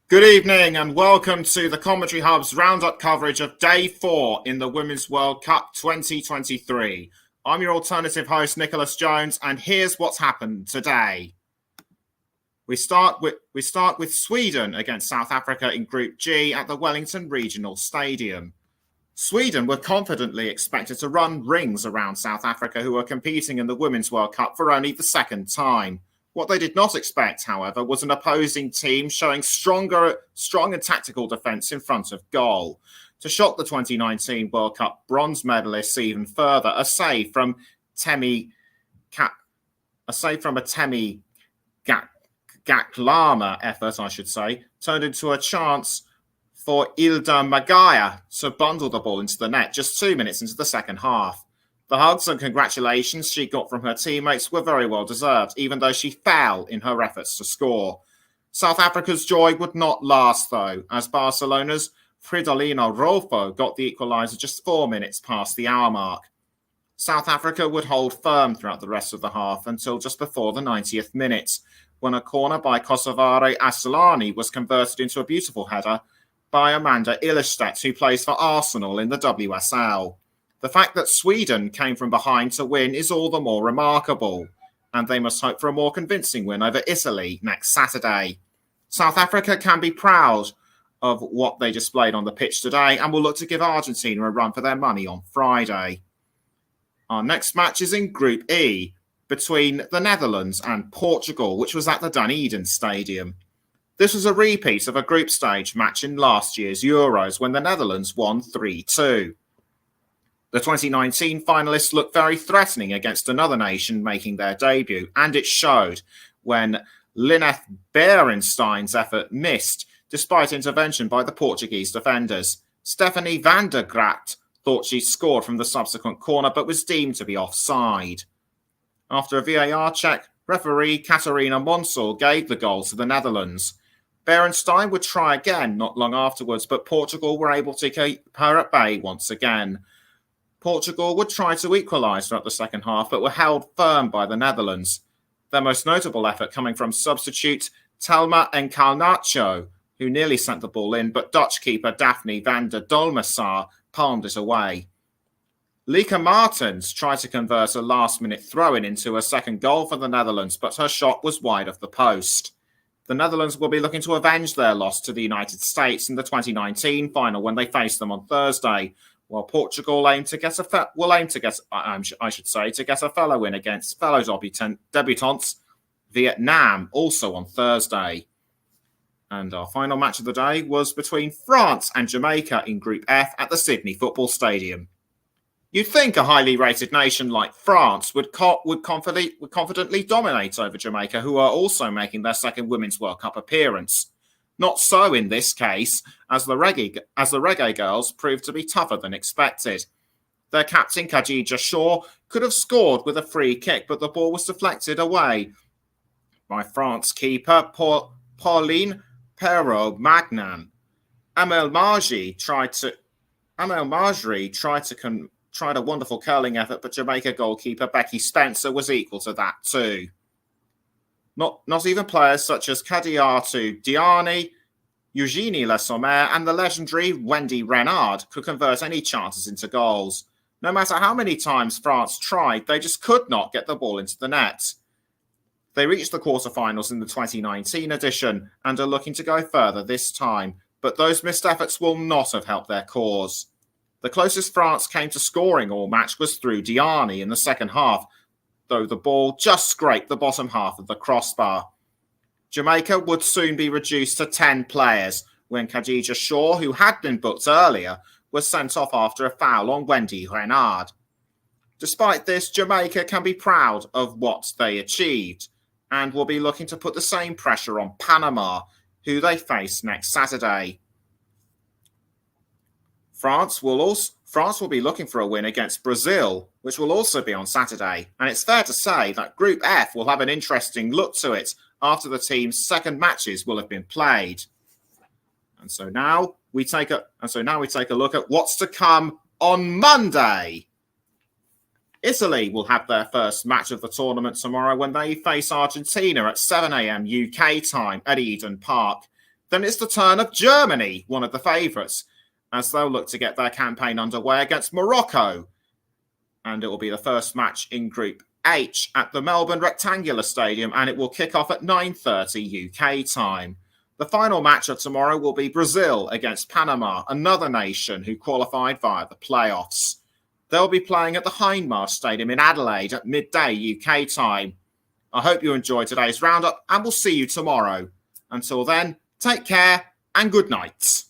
Good evening and welcome to the Commentary Hub's roundup coverage of Day 4 in the Women's World Cup 2023. I'm your alternative host, Nicholas Jones, and here's what's happened today. We start with Sweden against South Africa in Group G at the Wellington Regional Stadium. Sweden were confidently expected to run rings around South Africa, who are competing in the Women's World Cup for only the second time. What they did not expect, however, was an opposing team showing strong and tactical defence in front of goal. To shock the 2019 World Cup bronze medalists even further, a save from a Temi Gaklama effort, turned into a chance for Ilda Magaya to bundle the ball into the net just 2 minutes into the second half. The hugs and congratulations she got from her teammates were very well deserved, even though she fell in her efforts to score. South Africa's joy would not last, though, as Barcelona's Fridolina Rolfo got the equaliser just 4 minutes past the hour mark. South Africa would hold firm throughout the rest of the half until just before the 90th minute, when a corner by Kosovare Asllani was converted into a beautiful header by Amanda Illerstedt, who plays for Arsenal in the WSL. The fact that Sweden came from behind to win is all the more remarkable, and they must hope for a more convincing win over Italy next Saturday. South Africa can be proud of what they displayed on the pitch today and will look to give Argentina a run for their money on Friday. Our next match is in Group E between the Netherlands and Portugal, which was at the Dunedin Stadium. This was a repeat of a group stage match in last year's Euros when the Netherlands won 3-2. The 2019 finalists looked very threatening against another nation making their debut, and it showed when Lineth Berenstein's effort missed, despite intervention by the Portuguese defenders. Stephanie van der Gracht thought she scored from the subsequent corner, but was deemed to be offside. After a VAR check, referee Catarina Monsor gave the goal to the Netherlands. Berenstein would try again not long afterwards, but Portugal were able to keep her at bay once again. Portugal would try to equalise throughout the second half, but were held firm by the Netherlands. Their most notable effort coming from substitute Telma Encarnacho, who nearly sent the ball in, but Dutch keeper Daphne van der Dolmasaar palmed it away. Lika Martens tried to convert a last-minute throw-in into a second goal for the Netherlands, but her shot was wide of the post. The Netherlands will be looking to avenge their loss to the United States in the 2019 final when they face them on Thursday, while Portugal will aim to get a fellow win against fellow debutantes Vietnam, also on Thursday. And our final match of the day was between France and Jamaica in Group F at the Sydney Football Stadium. You'd think a highly rated nation like France would confidently dominate over Jamaica, who are also making their second Women's World Cup appearance. Not so in this case, as the Reggae Girls proved to be tougher than expected. Their captain, Khadija Shaw, could have scored with a free kick, but the ball was deflected away by France keeper Pauline Perrault-Magnan. Amel Majri tried a wonderful curling effort, but Jamaica goalkeeper Becky Spencer was equal to that too. Not even players such as Kadiatu Diani, Eugenie Le Sommer, and the legendary Wendy Renard could convert any chances into goals. No matter how many times France tried, they just could not get the ball into the net. They reached the quarterfinals in the 2019 edition and are looking to go further this time, but those missed efforts will not have helped their cause. The closest France came to scoring all match was through Diani in the second half, though the ball just scraped the bottom half of the crossbar. Jamaica would soon be reduced to 10 players when Khadija Shaw, who had been booked earlier, was sent off after a foul on Wendy Renard. Despite this, Jamaica can be proud of what they achieved and will be looking to put the same pressure on Panama, who they face next Saturday. France will be looking for a win against Brazil, which will also be on Saturday. And it's fair to say that Group F will have an interesting look to it after the team's second matches will have been played. And so now we take a look at what's to come on Monday. Italy will have their first match of the tournament tomorrow when they face Argentina at 7 a.m. UK time at Eden Park. Then it's the turn of Germany, one of the favourites, as they'll look to get their campaign underway against Morocco. And it will be the first match in Group H at the Melbourne Rectangular Stadium, and it will kick off at 9:30 UK time. The final match of tomorrow will be Brazil against Panama, another nation who qualified via the playoffs. They'll be playing at the Hindmarsh Stadium in Adelaide at midday UK time. I hope you enjoyed today's roundup, and we'll see you tomorrow. Until then, take care and good night.